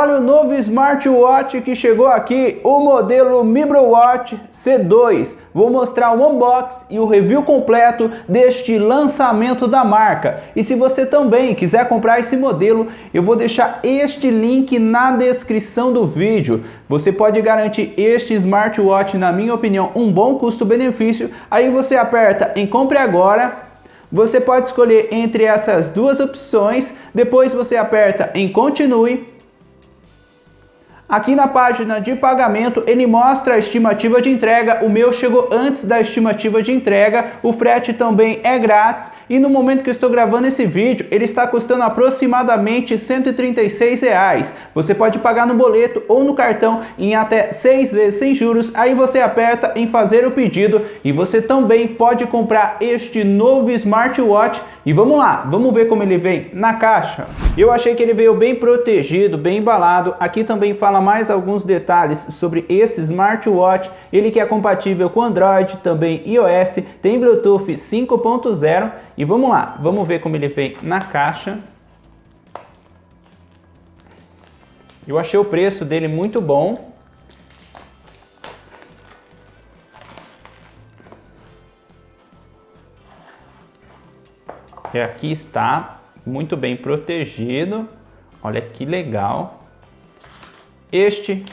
olha o novo smartwatch que chegou aqui, o modelo MibroWatch C2. Vou mostrar o unboxing e o review completo deste lançamento da marca. E se você também quiser comprar esse modelo, eu vou deixar este link na descrição do vídeo. Você pode garantir este smartwatch, na minha opinião, um bom custo-benefício. Aí você aperta em compre agora. Você pode escolher entre essas duas opções. Depois você aperta em continue. Aqui na página de pagamento ele mostra a estimativa de entrega. O meu chegou antes da estimativa de entrega. O frete também é grátis. E no momento que eu estou gravando esse vídeo, ele está custando aproximadamente R$ 136. Você pode pagar no boleto ou no cartão em até 6 vezes sem juros. Aí você aperta em fazer o pedido e você também pode comprar este novo smartwatch. E vamos lá, vamos ver como ele vem na caixa. Eu achei que ele veio bem protegido, bem embalado. Aqui também fala mais alguns detalhes sobre esse smartwatch. Ele que é compatível com Android, também iOS, tem Bluetooth 5.0. E vamos lá, vamos ver como ele vem na caixa. Eu achei o preço dele muito bom. E aqui está, muito bem protegido. Olha que legal. Este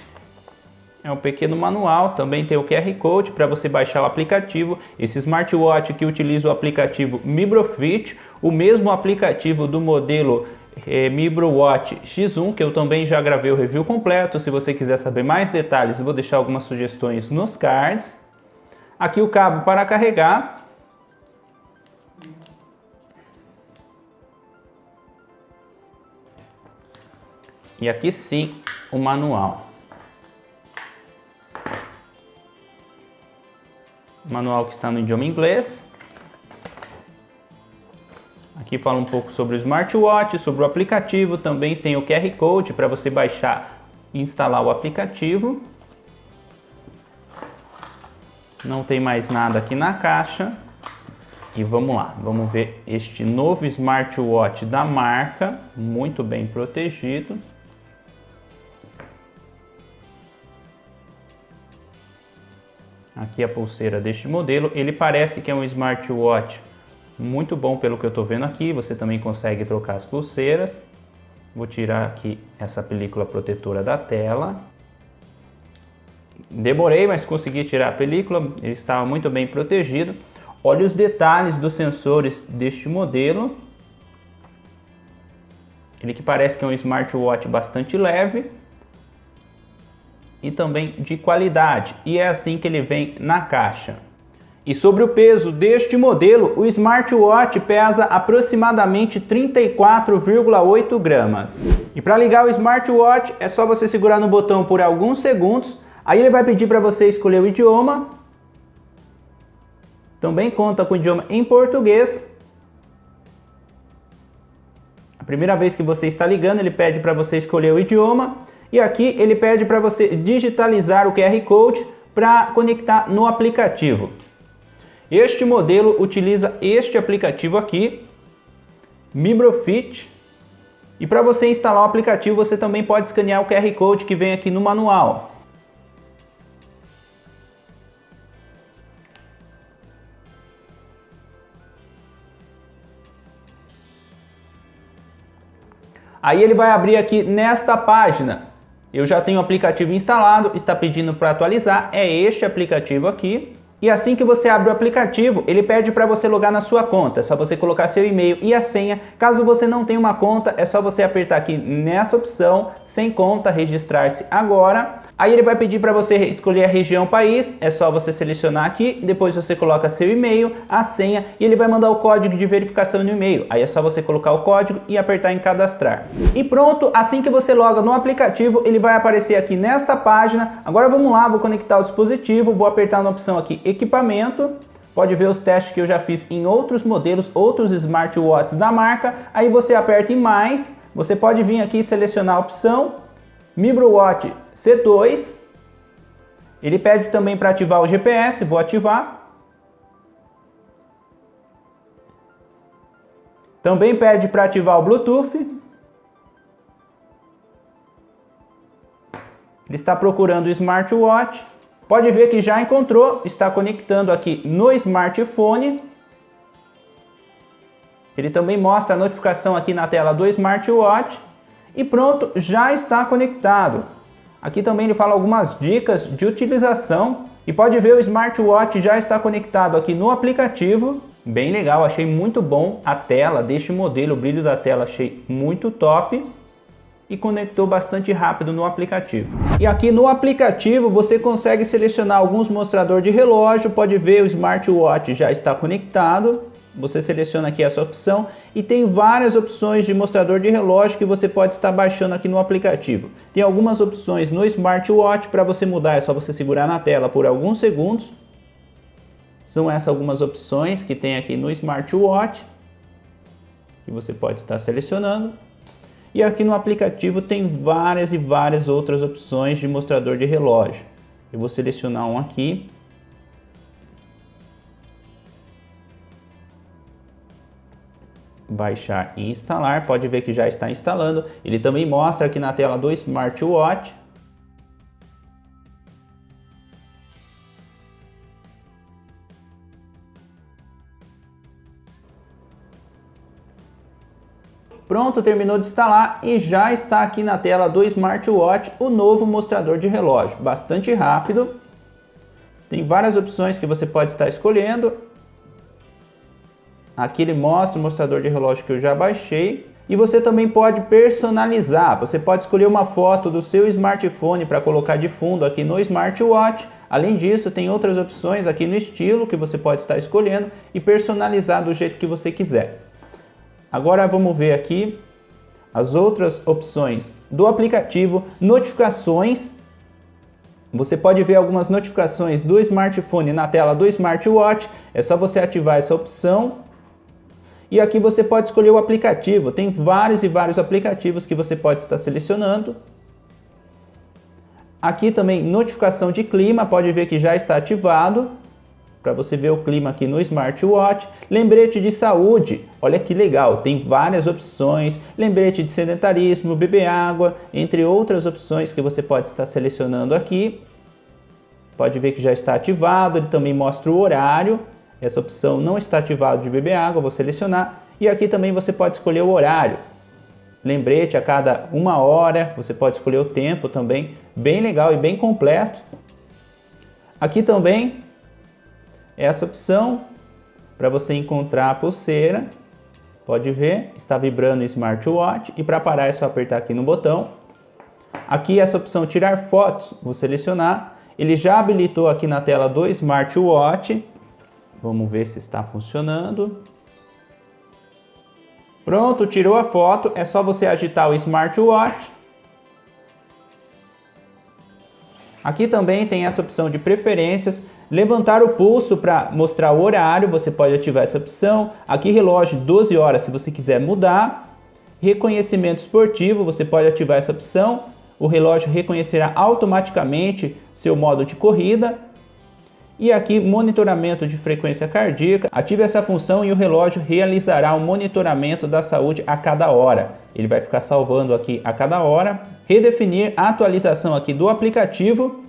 é um pequeno manual, também tem o QR Code para você baixar o aplicativo. Esse smartwatch que utiliza o aplicativo MibroFit, o mesmo aplicativo do modelo MibroWatch X1, que eu também já gravei o review completo. Se você quiser saber mais detalhes, eu vou deixar algumas sugestões nos cards. Aqui o cabo para carregar. E aqui sim, o manual. Manual que está no idioma inglês. Aqui fala um pouco sobre o smartwatch, sobre o aplicativo. Também tem o QR Code para você baixar e instalar o aplicativo. Não tem mais nada aqui na caixa. E vamos lá, vamos ver este novo smartwatch da marca, muito bem protegido. Aqui a pulseira deste modelo. Ele parece que é um smartwatch muito bom pelo que eu estou vendo aqui. Você também consegue trocar as pulseiras. Vou tirar aqui essa película protetora da tela. Demorei, mas consegui tirar a película. Ele estava muito bem protegido. Olha os detalhes dos sensores deste modelo. Ele que parece que é um smartwatch bastante leve. E também de qualidade, e é assim que ele vem na caixa. E sobre o peso deste modelo, o smartwatch pesa aproximadamente 34,8 gramas. E para ligar o smartwatch é só você segurar no botão por alguns segundos, aí ele vai pedir para você escolher o idioma. Também conta com o idioma em português. A primeira vez que você está ligando, ele pede para você escolher o idioma. E aqui ele pede para você digitalizar o QR Code para conectar no aplicativo. Este modelo utiliza este aplicativo aqui, MibroFit. E para você instalar o aplicativo, você também pode escanear o QR Code que vem aqui no manual. Aí ele vai abrir aqui nesta página. Eu já tenho o aplicativo instalado, está pedindo para atualizar, é este aplicativo aqui. E assim que você abre o aplicativo, ele pede para você logar na sua conta. É só você colocar seu e-mail e a senha. Caso você não tenha uma conta, é só você apertar aqui nessa opção, sem conta, registrar-se agora. Aí ele vai pedir para você escolher a região país, é só você selecionar aqui, depois você coloca seu e-mail, a senha e ele vai mandar o código de verificação no e-mail. Aí é só você colocar o código e apertar em cadastrar. E pronto, assim que você loga no aplicativo, ele vai aparecer aqui nesta página. Agora vamos lá, vou conectar o dispositivo, vou apertar na opção aqui equipamento. Pode ver os testes que eu já fiz em outros modelos, outros smartwatches da marca. Aí você aperta em mais, você pode vir aqui e selecionar a opção MibroWatch C2. Ele pede também para ativar o GPS, vou ativar. Também pede para ativar o Bluetooth. Ele está procurando o smartwatch. Pode ver que já encontrou, está conectando aqui no smartphone. Ele também mostra a notificação aqui na tela do smartwatch. E pronto, já está conectado. Aqui também ele fala algumas dicas de utilização. E pode ver, o smartwatch já está conectado aqui no aplicativo. Bem legal, achei muito bom a tela deste modelo, o brilho da tela achei muito top. E conectou bastante rápido no aplicativo. E aqui no aplicativo você consegue selecionar alguns mostradores de relógio. Pode ver, o smartwatch já está conectado. Você seleciona aqui essa opção e tem várias opções de mostrador de relógio que você pode estar baixando aqui no aplicativo. Tem algumas opções no smartwatch, para você mudar é só você segurar na tela por alguns segundos. São essas algumas opções que tem aqui no smartwatch, que você pode estar selecionando. E aqui no aplicativo tem várias e várias outras opções de mostrador de relógio. Eu vou selecionar um aqui. Baixar e instalar, pode ver que já está instalando. Ele também mostra aqui na tela do smartwatch. Pronto, terminou de instalar e já está aqui na tela do smartwatch o novo mostrador de relógio. Bastante rápido. Tem várias opções que você pode estar escolhendo. Aqui ele mostra o mostrador de relógio que eu já baixei. E você também pode personalizar. Você pode escolher uma foto do seu smartphone para colocar de fundo aqui no smartwatch. Além disso, tem outras opções aqui no estilo que você pode estar escolhendo e personalizar do jeito que você quiser. Agora vamos ver aqui as outras opções do aplicativo. Notificações. Você pode ver algumas notificações do smartphone na tela do smartwatch. É só você ativar essa opção. E aqui você pode escolher o aplicativo. Tem vários e vários aplicativos que você pode estar selecionando. Aqui também notificação de clima. Pode ver que já está ativado. Para você ver o clima aqui no smartwatch. Lembrete de saúde, olha que legal, tem várias opções. Lembrete de sedentarismo, beber água, entre outras opções que você pode estar selecionando aqui. Pode ver que já está ativado, ele também mostra o horário. Essa opção não está ativada de beber água, vou selecionar. E aqui também você pode escolher o horário. Lembrete a cada 1 hora, você pode escolher o tempo também. Bem legal e bem completo. Aqui também essa opção para você encontrar a pulseira. Pode ver, está vibrando o smartwatch e para parar é só apertar aqui no botão. Aqui essa opção tirar fotos, vou selecionar. Ele já habilitou aqui na tela do smartwatch. Vamos ver se está funcionando. Pronto, tirou a foto, é só você agitar o smartwatch. Aqui também tem essa opção de preferências, levantar o pulso para mostrar o horário, você pode ativar essa opção. Aqui relógio 12 horas se você quiser mudar. Reconhecimento esportivo, você pode ativar essa opção. O relógio reconhecerá automaticamente seu modo de corrida. E aqui monitoramento de frequência cardíaca, ative essa função e o relógio realizará um monitoramento da saúde a cada hora. Ele vai ficar salvando aqui a cada hora. Redefinir a atualização aqui do aplicativo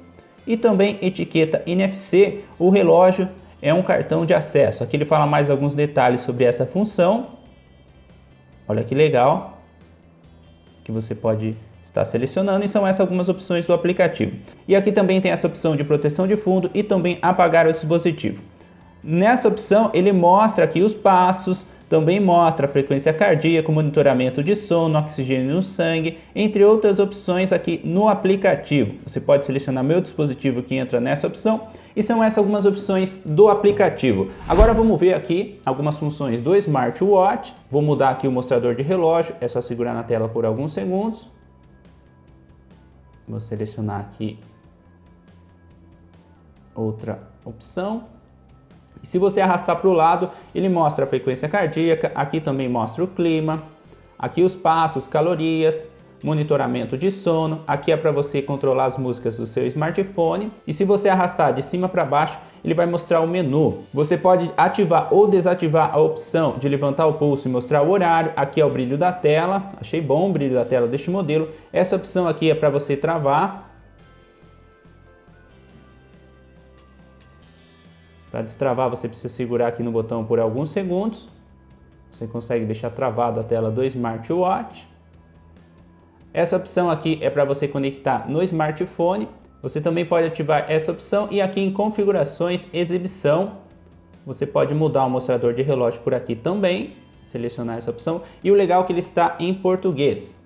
e também etiqueta NFC. O relógio é um cartão de acesso. Aqui ele fala mais alguns detalhes sobre essa função. Olha que legal que você pode estar selecionando, e são essas algumas opções do aplicativo. E aqui também tem essa opção de proteção de fundo e também apagar o dispositivo. Nessa opção ele mostra aqui os passos, também mostra a frequência cardíaca, monitoramento de sono, oxigênio no sangue, entre outras opções aqui no aplicativo. Você pode selecionar meu dispositivo que entra nessa opção, e são essas algumas opções do aplicativo. Agora vamos ver aqui algumas funções do smartwatch. Vou mudar aqui o mostrador de relógio, é só segurar na tela por alguns segundos. Vou selecionar aqui outra opção. E se você arrastar para o lado, ele mostra a frequência cardíaca, aqui também mostra o clima, aqui os passos, calorias, monitoramento de sono, aqui é para você controlar as músicas do seu smartphone. E se você arrastar de cima para baixo, ele vai mostrar o menu. Você pode ativar ou desativar a opção de levantar o pulso e mostrar o horário. Aqui é o brilho da tela, achei bom o brilho da tela deste modelo. Essa opção aqui é para você travar. Para destravar, você precisa segurar aqui no botão por alguns segundos. Você consegue deixar travado a tela do smartwatch. Essa opção aqui é para você conectar no smartphone. Você também pode ativar essa opção e aqui em configurações, exibição, você pode mudar o mostrador de relógio por aqui também, selecionar essa opção. E o legal é que ele está em português.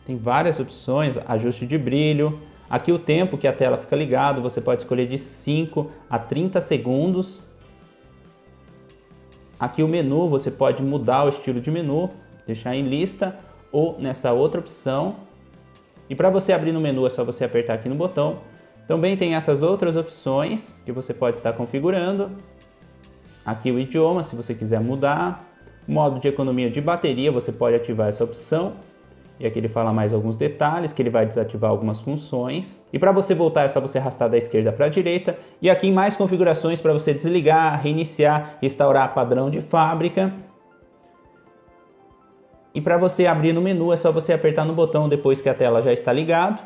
Tem várias opções, ajuste de brilho. Aqui o tempo que a tela fica ligado, você pode escolher de 5 a 30 segundos. Aqui o menu, você pode mudar o estilo de menu, deixar em lista ou nessa outra opção. E para você abrir no menu é só você apertar aqui no botão. Também tem essas outras opções que você pode estar configurando. Aqui o idioma, se você quiser mudar. Modo de economia de bateria, você pode ativar essa opção. E aqui ele fala mais alguns detalhes, que ele vai desativar algumas funções. E para você voltar é só você arrastar da esquerda para a direita. E aqui em mais configurações para você desligar, reiniciar, restaurar padrão de fábrica. E para você abrir no menu é só você apertar no botão depois que a tela já está ligada.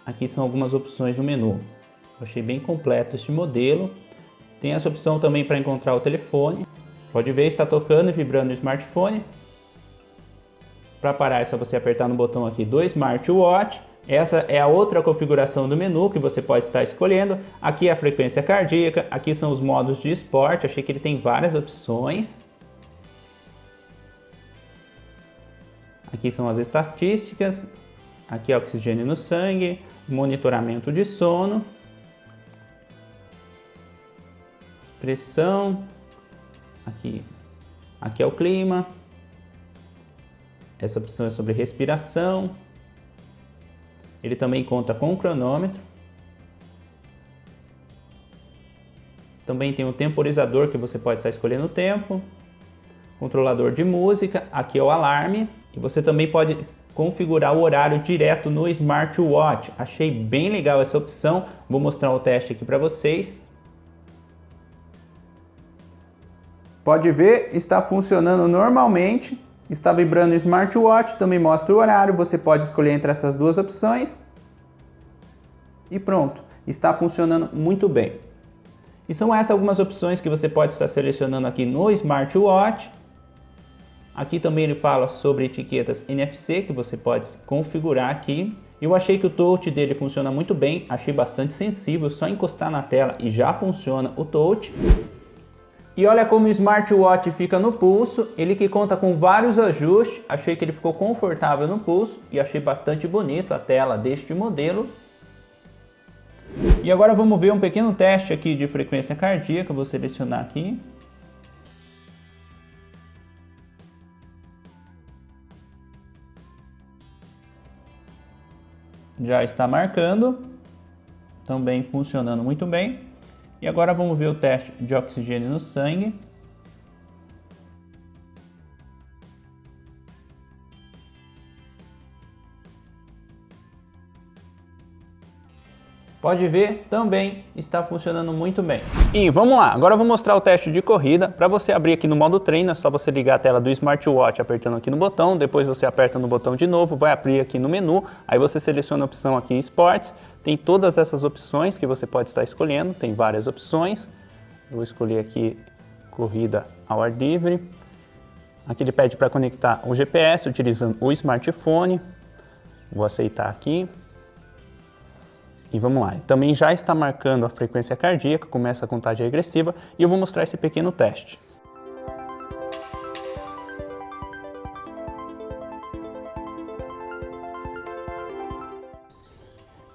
Aqui são algumas opções do menu. Eu achei bem completo este modelo. Tem essa opção também para encontrar o telefone. Pode ver, está tocando e vibrando o smartphone. Para parar é só você apertar no botão aqui do smartwatch. Essa é a outra configuração do menu que você pode estar escolhendo. Aqui é a frequência cardíaca, aqui são os modos de esporte. Achei que ele tem várias opções. Aqui são as estatísticas. Aqui é oxigênio no sangue, monitoramento de sono, pressão. Aqui é o clima. Essa opção é sobre respiração. Ele também conta com o cronômetro. Também tem um temporizador que você pode estar escolhendo o tempo. Controlador de música. Aqui é o alarme. E você também pode configurar o horário direto no smartwatch. Achei bem legal essa opção. Vou mostrar o teste aqui para vocês. Pode ver, está funcionando normalmente. Está vibrando o smartwatch, também mostra o horário, você pode escolher entre essas duas opções. E pronto, está funcionando muito bem. E são essas algumas opções que você pode estar selecionando aqui no smartwatch. Aqui também ele fala sobre etiquetas NFC que você pode configurar aqui. Eu achei que o touch dele funciona muito bem, achei bastante sensível, só encostar na tela e já funciona o touch. E olha como o smartwatch fica no pulso, ele que conta com vários ajustes, achei que ele ficou confortável no pulso e achei bastante bonito a tela deste modelo. E agora vamos ver um pequeno teste aqui de frequência cardíaca, vou selecionar aqui. Já está marcando, também funcionando muito bem. E agora vamos ver o teste de oxigênio no sangue. Pode ver, também está funcionando muito bem. E vamos lá, agora eu vou mostrar o teste de corrida. Para você abrir aqui no modo treino, é só você ligar a tela do smartwatch apertando aqui no botão, depois você aperta no botão de novo, vai abrir aqui no menu, aí você seleciona a opção aqui em esportes, tem todas essas opções que você pode estar escolhendo, tem várias opções. Eu vou escolher aqui corrida ao ar livre. Aqui ele pede para conectar o GPS utilizando o smartphone, vou aceitar aqui. E vamos lá, também já está marcando a frequência cardíaca, começa a contagem regressiva e eu vou mostrar esse pequeno teste.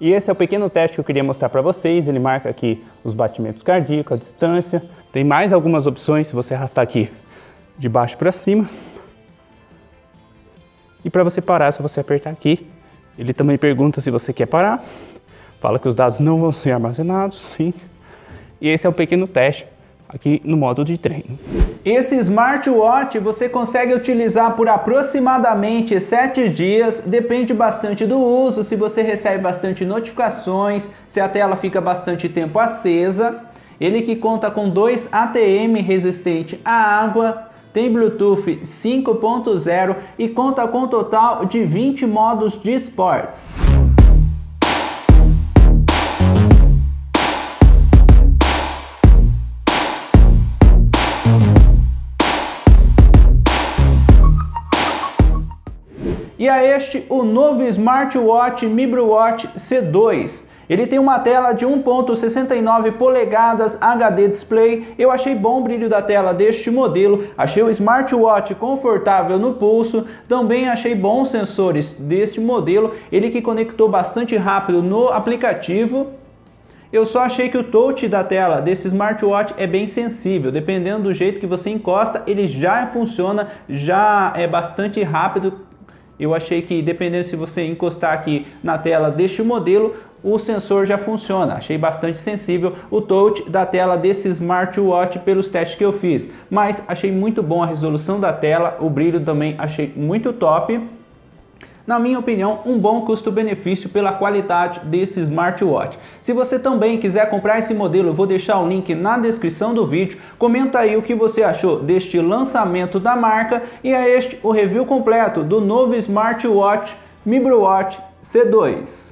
E esse é o pequeno teste que eu queria mostrar para vocês, ele marca aqui os batimentos cardíacos, a distância. Tem mais algumas opções, se você arrastar aqui de baixo para cima. E para você parar, é só você apertar aqui. Ele também pergunta se você quer parar. Fala que os dados não vão ser armazenados, sim. E esse é um pequeno teste aqui no modo de treino. Esse smartwatch você consegue utilizar por aproximadamente 7 dias, depende bastante do uso, se você recebe bastante notificações, se a tela fica bastante tempo acesa. Ele que conta com 2 ATM resistente à água, tem Bluetooth 5.0 e conta com um total de 20 modos de esportes. E a este, o novo Smartwatch MiBrewWatch C2. Ele tem uma tela de 1.69 polegadas HD Display. Eu achei bom o brilho da tela deste modelo, achei o smartwatch confortável no pulso, também achei bons os sensores desse modelo, ele que conectou bastante rápido no aplicativo. Eu só achei que o touch da tela desse smartwatch é bem sensível, dependendo do jeito que você encosta, ele já funciona, já é bastante rápido. Eu achei que dependendo se você encostar aqui na tela deste modelo, o sensor já funciona. Achei bastante sensível o touch da tela desse smartwatch pelos testes que eu fiz. Mas achei muito bom a resolução da tela, o brilho também achei muito top. Na minha opinião, um bom custo-benefício pela qualidade desse smartwatch. Se você também quiser comprar esse modelo, eu vou deixar o link na descrição do vídeo. Comenta aí o que você achou deste lançamento da marca e é este o review completo do novo smartwatch MiBrewWatch C2.